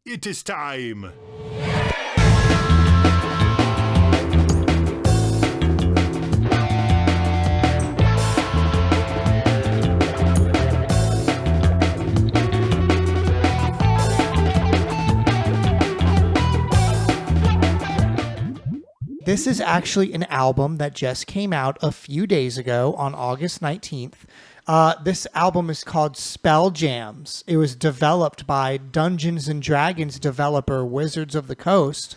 It is time. This is actually an album that just came out a few days ago on August 19th. This album is called Spell Jams. It was developed by Dungeons & Dragons developer Wizards of the Coast.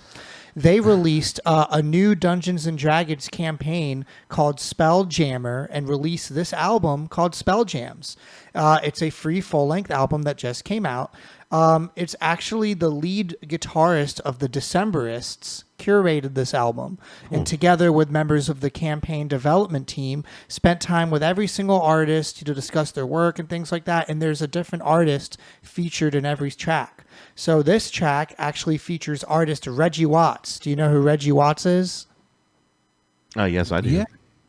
They released a new Dungeons & Dragons campaign called Spell Jammer and released this album called Spell Jams. It's a free full-length album that just came out. It's actually the lead guitarist of the Decemberists curated this album, and together with members of the campaign development team, spent time with every single artist to discuss their work and things like that. And there's a different artist featured in every track. So this track actually features artist Reggie Watts. Do you know who Reggie Watts is? Yes, I do.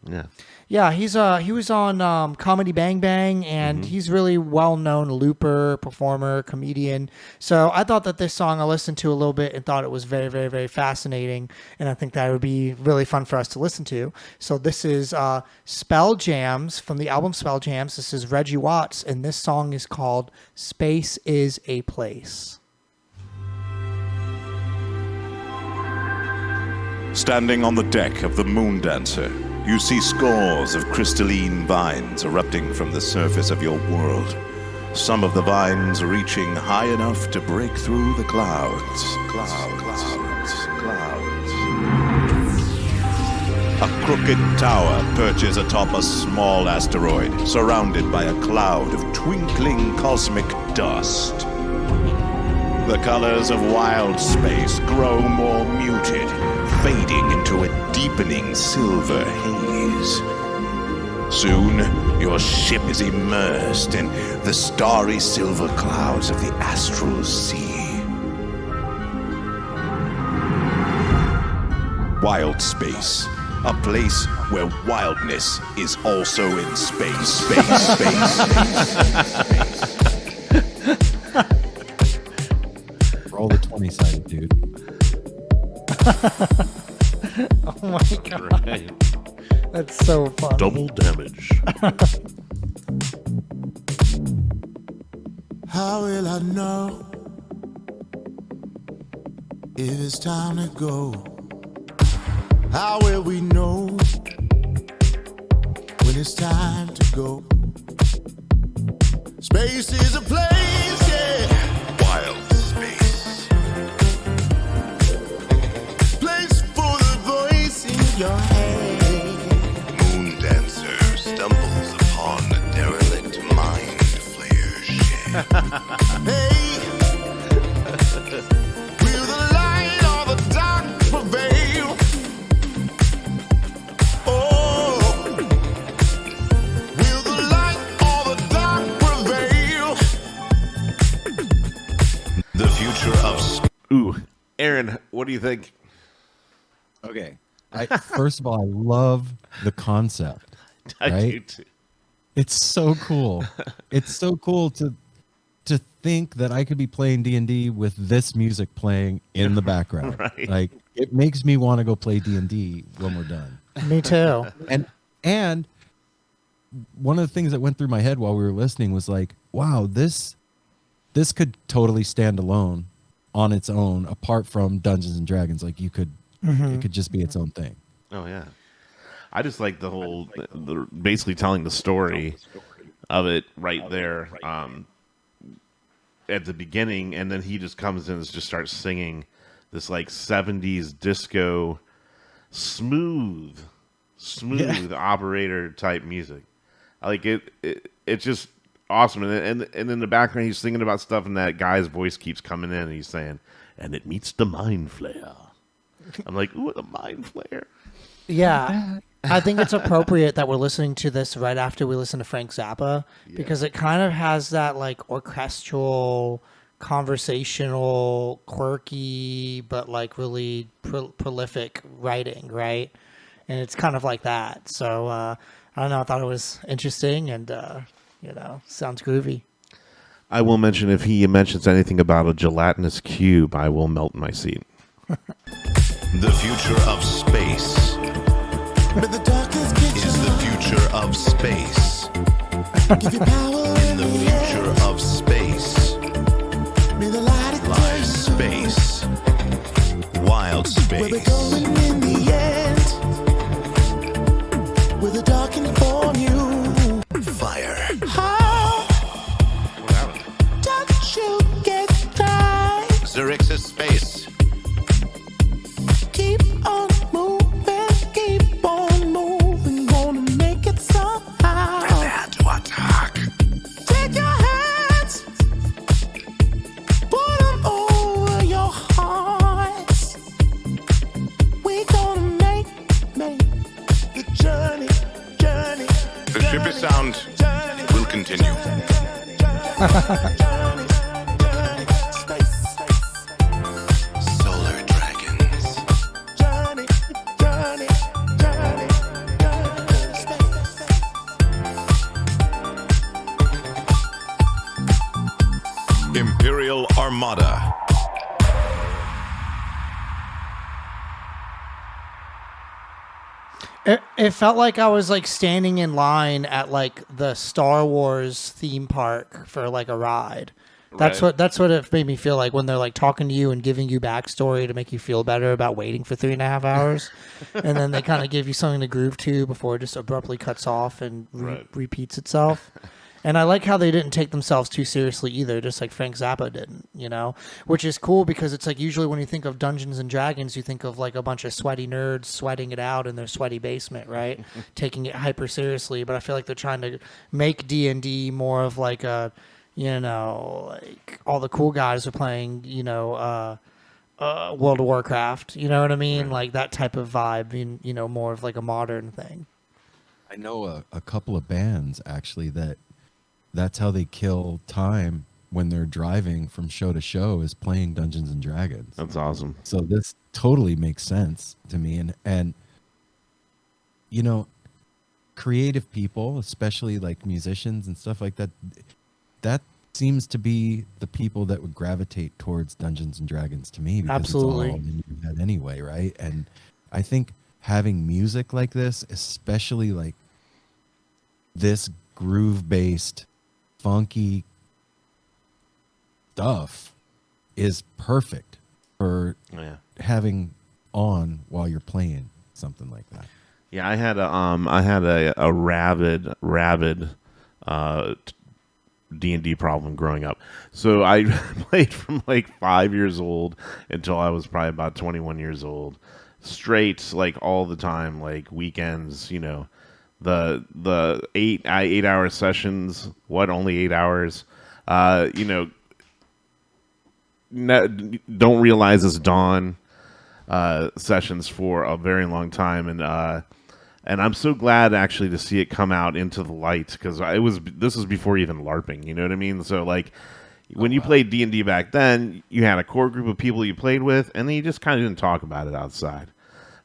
Yeah. Yeah, he was on Comedy Bang Bang, and he's really well-known looper, performer, comedian. So I thought that this song I listened to a little bit and thought it was very, very, very fascinating, and I think that would be really fun for us to listen to. So this is Spell Jams from the album Spell Jams. This is Reggie Watts, and this song is called Space is a Place. Standing on the deck of the Moon Dancer, you see scores of crystalline vines erupting from the surface of your world. Some of the vines reaching high enough to break through the clouds. A crooked tower perches atop a small asteroid, surrounded by a cloud of twinkling cosmic dust. The colors of wild space grow more muted, fading into a deepening silver haze. Soon, your ship is immersed in the starry silver clouds of the astral sea. Wild space, a place where wildness is also in space. Roll the 20-sided, dude. Oh my God. Right. That's so funny. Double damage. How will I know if it's time to go? How will we know when it's time to go? Space is a place, yeah. Wild space. Place for the voice in your head. Moon Dancer stumbles upon a derelict mind flayer ship. Hey, will the light or the dark prevail? Oh, will the light or the dark prevail? The future of Ooh, Aaron, what do you think? Okay. First of all, I love the concept. I do Right? too. It's so cool. It's so cool to think that I could be playing D&D with this music playing in the background. Right. Like, it makes me want to go play D&D when we're done. Me too. And one of the things that went through my head while we were listening was like, wow, this could totally stand alone on its own, apart from Dungeons and Dragons. Like, it could just be its own thing. Oh yeah, I just like the whole, basically telling the story of it right there at the beginning, and then he just comes in and just starts singing this like 70s disco, smooth operator type music. I like it. It's just awesome, and in the background he's singing about stuff, and that guy's voice keeps coming in, and he's saying, "And it meets the mind flayer." I'm like, ooh, the mind flayer. Yeah. I think it's appropriate that we're listening to this right after we listen to Frank Zappa, because it kind of has that like orchestral, conversational, quirky, but like really prolific writing, right? And it's kind of like that. So I don't know. I thought it was interesting and, sounds groovy. I will mention if he mentions anything about a gelatinous cube, I will melt in my seat. The future of space But the darkest kitchen is the future of space. give you power In the future of space Be the light it lies takes. space. Wild Where we're space. going in the end. With the dark inform you. Fire. How don't you get by? Zerix's space. Keep on moving, gonna make it somehow. Prepare to attack. Take your hands, put them over your hearts. We gonna make the journey. The ship is sound. Will continue. Solar dragons. Imperial Armada. It felt like I was like standing in line at like the Star Wars theme park for like a ride. That's Right. what it made me feel like when they're like talking to you and giving you backstory to make you feel better about waiting for 3.5 hours, and then they kind of give you something to groove to before it just abruptly cuts off and repeats itself. And I like how they didn't take themselves too seriously either, just like Frank Zappa didn't, which is cool because it's like usually when you think of Dungeons and Dragons, you think of like a bunch of sweaty nerds sweating it out in their sweaty basement, right? Taking it hyper seriously. But I feel like they're trying to make D&D more of like a, like all the cool guys are playing, World of Warcraft, you know what I mean? Right. Like that type of vibe, more of like a modern thing. I know a couple of bands actually that's how they kill time when they're driving from show to show is playing Dungeons and Dragons. That's awesome. So this totally makes sense to me. And creative people, especially like musicians and stuff like that, that seems to be the people that would gravitate towards Dungeons and Dragons to me. Because Absolutely. It's all in your head anyway, right? And I think having music like this, especially like this groove-based, funky stuff, is perfect for having on while you're playing something like that. Yeah, I had a rabid D&D problem growing up. So I played from like 5 years old until I was probably about 21 years old, straight, like all the time, like weekends, the 8 hour sessions. Only 8 hours? Don't realize it's dawn sessions for a very long time, and I'm so glad actually to see it come out into the light, because this was before even LARPing, you know what I mean? So like when you played D&D back then, you had a core group of people you played with, and then you just kind of didn't talk about it outside.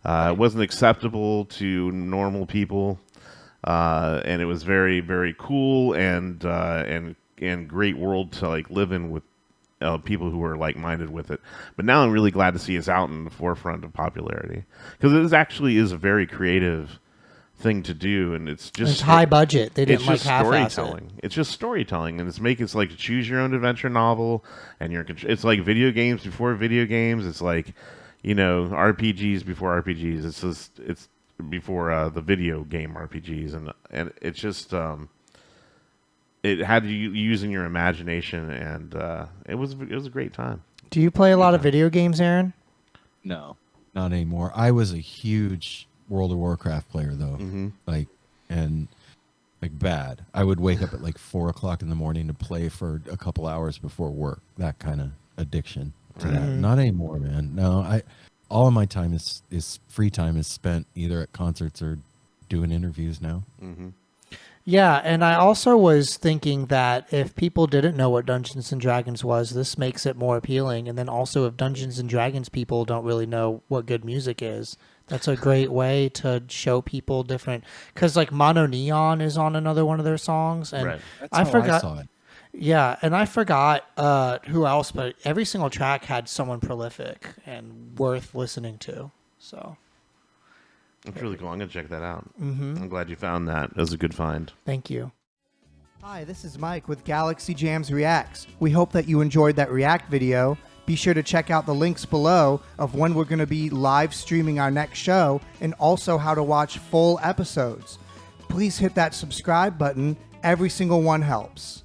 It wasn't acceptable to normal people, and it was very, very cool and great world to like live in with people who were like-minded with it. But now I'm really glad to see it's out in the forefront of popularity, because it actually is a very creative thing to do, and it's high budget. They didn't it's like just half-ass it. storytelling. It's just storytelling, and it's like a choose your own adventure novel, and it's like video games before video games. It's like RPGs before RPGs. It's before the video game RPGs, and it's just it had you using your imagination, and it was a great time. Do you play a lot of video games, Aaron? No, not anymore. I was a huge World of Warcraft player though, like bad. I would wake up at like 4:00 in the morning to play for a couple hours before work. That kind of addiction to that. Not anymore, man. No, all of my time is free time is spent either at concerts or doing interviews now. Yeah, and I also was thinking that if people didn't know what Dungeons and Dragons was, this makes it more appealing. And then also if Dungeons and Dragons people don't really know what good music is, that's a great way to show people different. Because like Mono Neon is on another one of their songs, and Right. That's I how forgot. I saw it. Yeah, and I forgot who else, but every single track had someone prolific and worth listening to. So That's really cool. I'm going to check that out. Mm-hmm. I'm glad you found that. It was a good find. thank you. Hi, this is Mike with Galaxy Jams Reacts. We hope that you enjoyed that React video. Be sure to check out the links below of when we're going to be live streaming our next show and also how to watch full episodes. Please hit that subscribe button. Every single one helps.